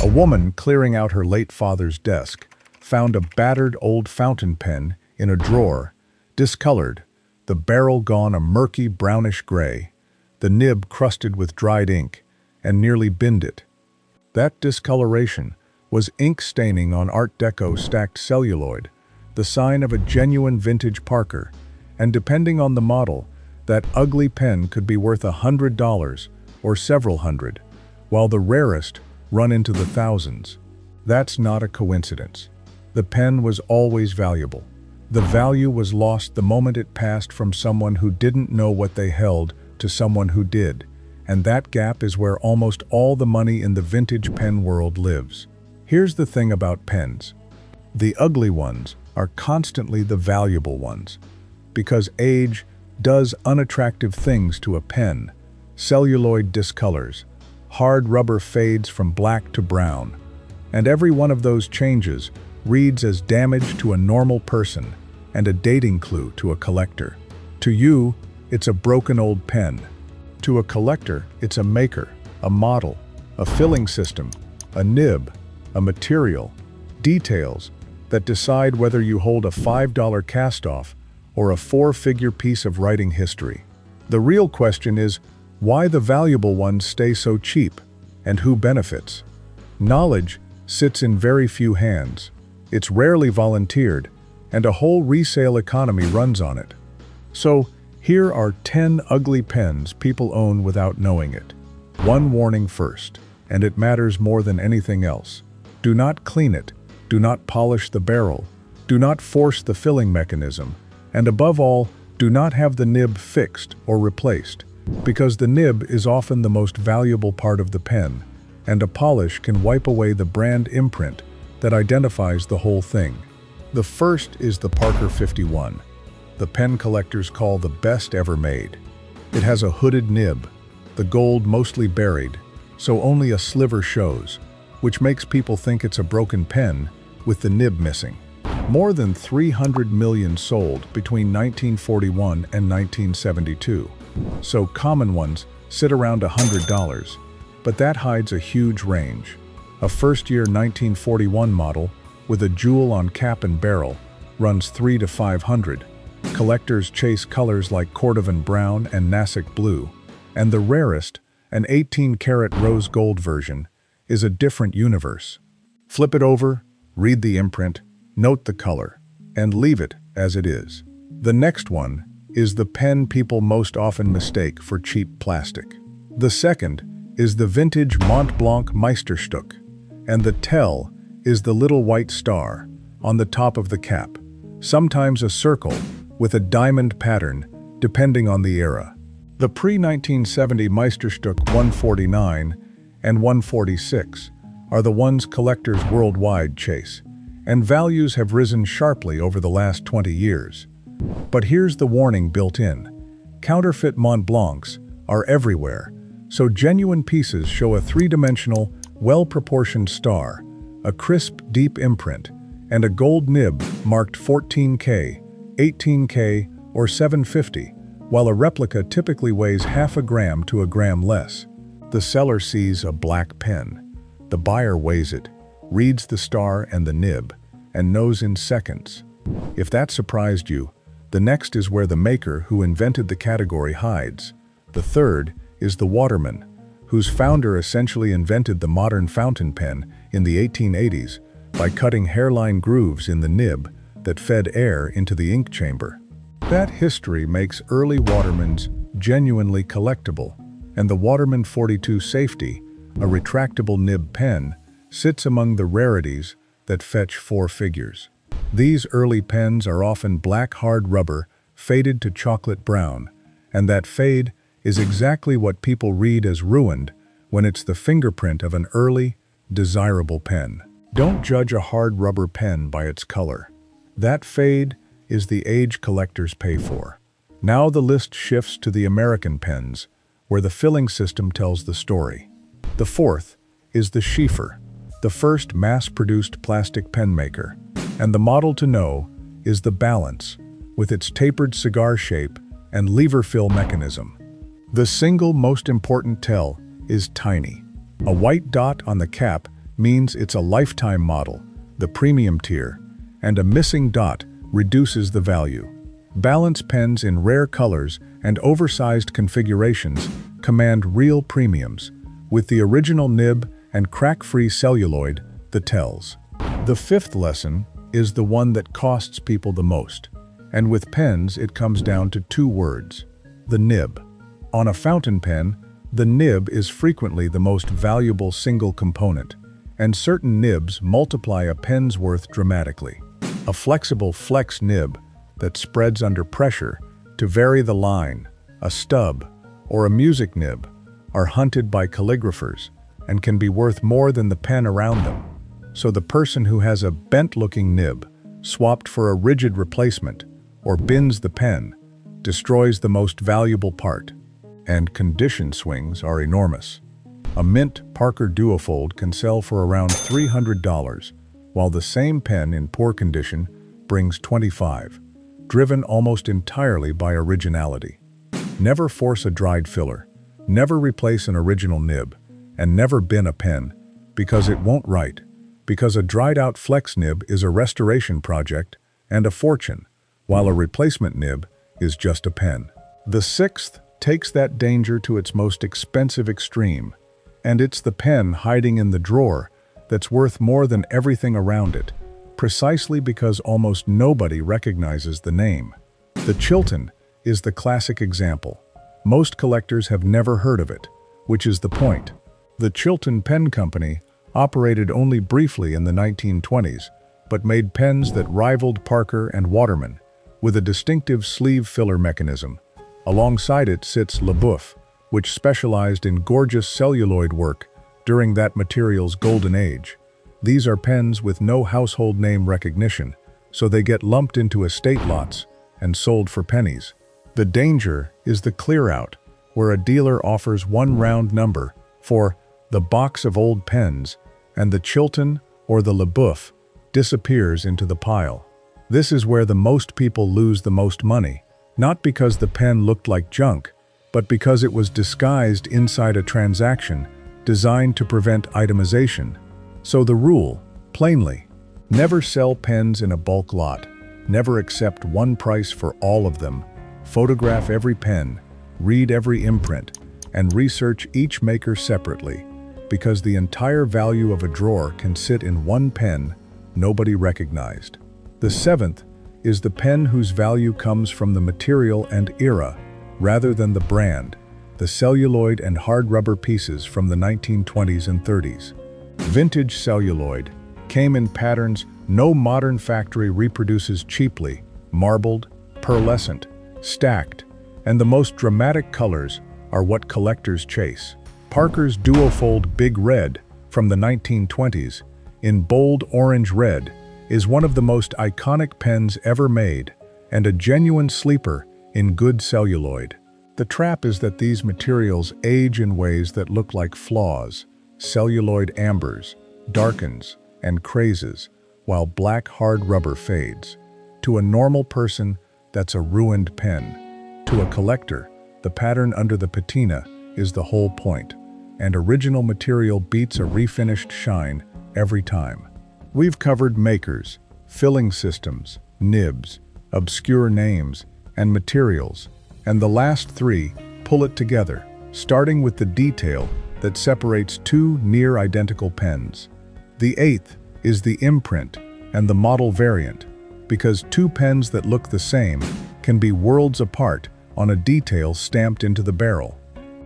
A woman clearing out her late father's desk found a battered old fountain pen in a drawer, discolored, the barrel gone a murky brownish gray, the nib crusted with dried ink, and nearly binned it. That discoloration was ink staining on Art Deco stacked celluloid, the sign of a genuine vintage Parker, and depending on the model, that ugly pen could be worth $100 or several hundred, while the rarest run into the thousands. That's not a coincidence. The pen was always valuable. The value was lost the moment it passed from someone who didn't know what they held to someone who did, and that gap is where almost all the money in the vintage pen world lives. Here's the thing about pens. The ugly ones are constantly the valuable ones, because age does unattractive things to a pen. Celluloid discolors, hard rubber fades from black to brown, and every one of those changes reads as damage to a normal person and a dating clue to a collector. To you, it's a broken old pen. To a collector, it's a maker, a model, a filling system, a nib, a material, details that decide whether you hold a $5 cast-off or a four-figure piece of writing history. The real question is, why the valuable ones stay so cheap, and who benefits? Knowledge sits in very few hands. It's rarely volunteered, and a whole resale economy runs on it. So, here are 10 ugly pens people own without knowing it. One warning first, and it matters more than anything else. Do not clean it, do not polish the barrel, do not force the filling mechanism, and above all, do not have the nib fixed or replaced, because the nib is often the most valuable part of the pen, and a polish can wipe away the brand imprint that identifies the whole thing. The first is the Parker 51, the pen collectors call the best ever made. It has a hooded nib, the gold mostly buried, so only a sliver shows, which makes people think it's a broken pen with the nib missing. More than 300 million sold between 1941 and 1972. So common ones sit around $100, but that hides a huge range. A first-year 1941 model with a jewel on cap and barrel runs $300 to $500. Collectors chase colors like Cordovan brown and Nasic blue, and the rarest, an 18-karat rose gold version, is a different universe. Flip it over, read the imprint, note the color, and leave it as it is. The next one is the pen people most often mistake for cheap plastic. The second is the vintage Montblanc Meisterstück, and the tell is the little white star on the top of the cap, sometimes a circle with a diamond pattern depending on the era. The pre-1970 Meisterstück 149 and 146 are the ones collectors worldwide chase, and values have risen sharply over the last 20 years. But here's the warning built in. Counterfeit Montblancs are everywhere, so genuine pieces show a three-dimensional, well-proportioned star, a crisp, deep imprint, and a gold nib marked 14K, 18K, or 750, while a replica typically weighs half a gram to a gram less. The seller sees a black pen. The buyer weighs it, reads the star and the nib, and knows in seconds. If that surprised you, the next is where the maker who invented the category hides. The third is the Waterman, whose founder essentially invented the modern fountain pen in the 1880s by cutting hairline grooves in the nib that fed air into the ink chamber. That history makes early Watermans genuinely collectible, and the Waterman 42 Safety, a retractable nib pen, sits among the rarities that fetch four figures. These early pens are often black hard rubber, faded to chocolate brown, and that fade is exactly what people read as ruined when it's the fingerprint of an early, desirable pen. Don't judge a hard rubber pen by its color. That fade is the age collectors pay for. Now the list shifts to the American pens, where the filling system tells the story. The fourth is the Sheaffer, the first mass-produced plastic pen maker, and the model to know is the Balance, with its tapered cigar shape and lever fill mechanism. The single most important tell is tiny. A white dot on the cap means it's a lifetime model, the premium tier, and a missing dot reduces the value. Balance pens in rare colors and oversized configurations command real premiums, with the original nib and crack-free celluloid the tells. The fifth lesson is the one that costs people the most, and with pens it comes down to two words: the nib. On a fountain pen, the nib is frequently the most valuable single component, and certain nibs multiply a pen's worth dramatically. A flexible flex nib that spreads under pressure to vary the line, a stub, or a music nib are hunted by calligraphers and can be worth more than the pen around them. So the person who has a bent-looking nib swapped for a rigid replacement or bins the pen destroys the most valuable part. And condition swings are enormous. A mint Parker Duofold can sell for around $300, while the same pen in poor condition brings $25, driven almost entirely by originality. Never force a dried filler, never replace an original nib, and never bin a pen, because it won't write, because a dried-out flex nib is a restoration project and a fortune, while a replacement nib is just a pen. The sixth takes that danger to its most expensive extreme, and it's the pen hiding in the drawer that's worth more than everything around it, precisely because almost nobody recognizes the name. The Chilton is the classic example. Most collectors have never heard of it, which is the point. The Chilton Pen Company operated only briefly in the 1920s, but made pens that rivaled Parker and Waterman, with a distinctive sleeve filler mechanism. Alongside it sits LeBoeuf, which specialized in gorgeous celluloid work during that material's golden age. These are pens with no household name recognition, so they get lumped into estate lots and sold for pennies. The danger is the clear-out, where a dealer offers one round number for the box of old pens, and the Chilton or the LeBoeuf disappears into the pile. This is where the most people lose the most money, not because the pen looked like junk, but because it was disguised inside a transaction designed to prevent itemization. So the rule, plainly, never sell pens in a bulk lot, never accept one price for all of them, photograph every pen, read every imprint, and research each maker separately, because the entire value of a drawer can sit in one pen nobody recognized. The seventh is the pen whose value comes from the material and era, rather than the brand, the celluloid and hard rubber pieces from the 1920s and 30s. Vintage celluloid came in patterns no modern factory reproduces cheaply, marbled, pearlescent, stacked, and the most dramatic colors are what collectors chase. Parker's Duofold Big Red from the 1920s, in bold orange red, is one of the most iconic pens ever made and a genuine sleeper in good celluloid. The trap is that these materials age in ways that look like flaws. Celluloid ambers, darkens, and crazes, while black hard rubber fades. To a normal person, that's a ruined pen. To a collector, the pattern under the patina is the whole point, and original material beats a refinished shine every time. We've covered makers, filling systems, nibs, obscure names, and materials, and the last three pull it together, starting with the detail that separates two near-identical pens. The eighth is the imprint and the model variant, because two pens that look the same can be worlds apart on a detail stamped into the barrel.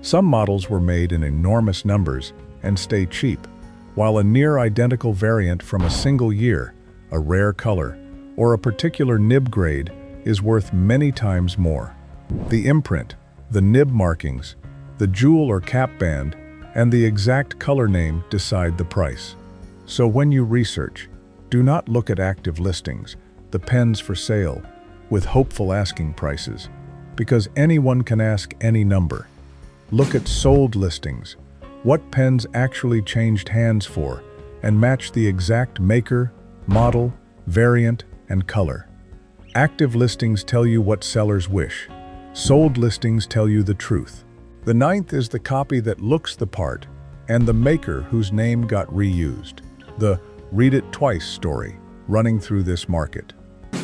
Some models were made in enormous numbers and stay cheap, while a near-identical variant from a single year, a rare color, or a particular nib grade is worth many times more. The imprint, the nib markings, the jewel or cap band, and the exact color name decide the price. So when you research, do not look at active listings, the pens for sale, with hopeful asking prices, because anyone can ask any number. Look at sold listings, what pens actually changed hands for, and match the exact maker, model, variant, and color. Active listings tell you what sellers wish. Sold listings tell you the truth. The ninth is the copy that looks the part, and the maker whose name got reused. The "read it twice" story running through this market.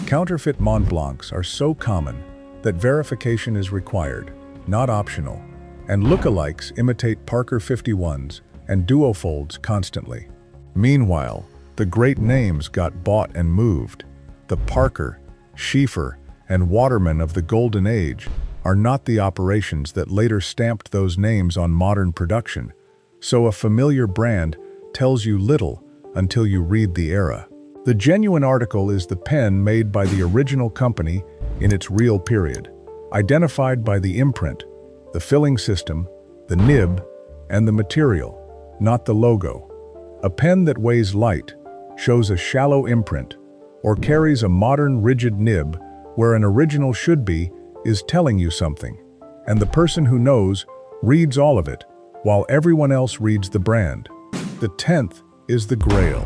Counterfeit Montblancs are so common that verification is required, not optional, and lookalikes imitate Parker 51s and duofolds constantly. Meanwhile, the great names got bought and moved. The Parker, Sheaffer, and Waterman of the Golden Age are not the operations that later stamped those names on modern production, so a familiar brand tells you little until you read the era. The genuine article is the pen made by the original company in its real period, identified by the imprint, the filling system, the nib, and the material, not the logo. A pen that weighs light, shows a shallow imprint, or carries a modern rigid nib where an original should be, is telling you something, and the person who knows reads all of it, while everyone else reads the brand. The 10th is the grail,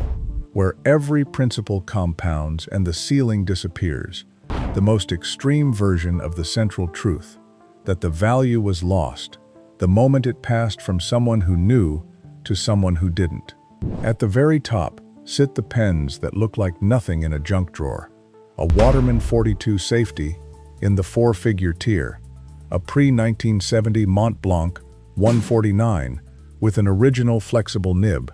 where every principle compounds and the ceiling disappears, the most extreme version of the central truth, that the value was lost, the moment it passed from someone who knew to someone who didn't. At the very top sit the pens that look like nothing in a junk drawer, a Waterman 42 safety in the 4-figure tier, a pre-1970 Montblanc 149 with an original flexible nib,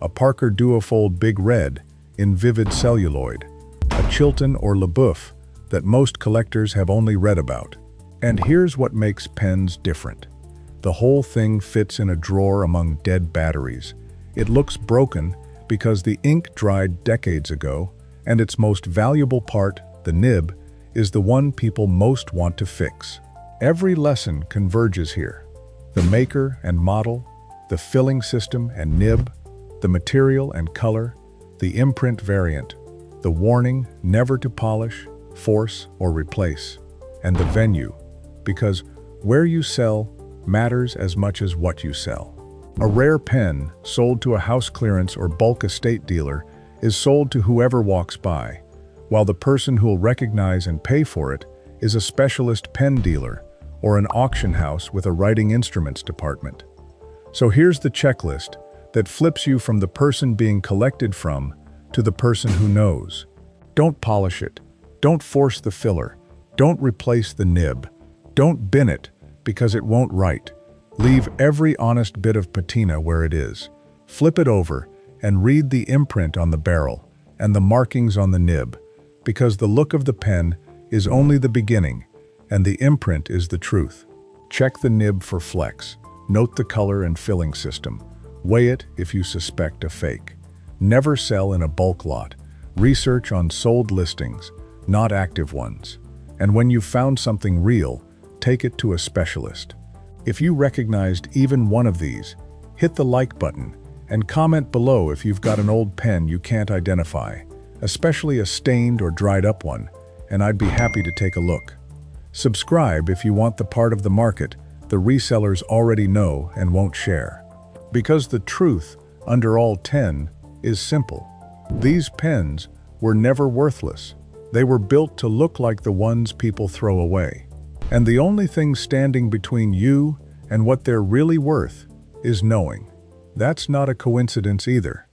a Parker Duofold Big Red in vivid celluloid, a Chilton or LeBoeuf that most collectors have only read about. And here's what makes pens different. The whole thing fits in a drawer among dead batteries. It looks broken because the ink dried decades ago, and its most valuable part, the nib, is the one people most want to fix. Every lesson converges here. The maker and model, the filling system and nib, the material and color, the imprint variant, the warning never to polish, force, or replace, and the venue, because where you sell matters as much as what you sell. A rare pen sold to a house clearance or bulk estate dealer is sold to whoever walks by, while the person who will recognize and pay for it is a specialist pen dealer or an auction house with a writing instruments department. So here's the checklist that flips you from the person being collected from to the person who knows. Don't polish it. Don't force the filler. Don't replace the nib. Don't bin it because it won't write. Leave every honest bit of patina where it is. Flip it over and read the imprint on the barrel and the markings on the nib, because the look of the pen is only the beginning and the imprint is the truth. Check the nib for flex. Note the color and filling system. Weigh it if you suspect a fake. Never sell in a bulk lot. Research on sold listings, not active ones. And when you've found something real, take it to a specialist. If you recognized even one of these, hit the like button and comment below if you've got an old pen you can't identify, especially a stained or dried up one, and I'd be happy to take a look. Subscribe if you want the part of the market the resellers already know and won't share. Because the truth under all 10 is simple. These pens were never worthless. They were built to look like the ones people throw away. And the only thing standing between you and what they're really worth is knowing. That's not a coincidence either.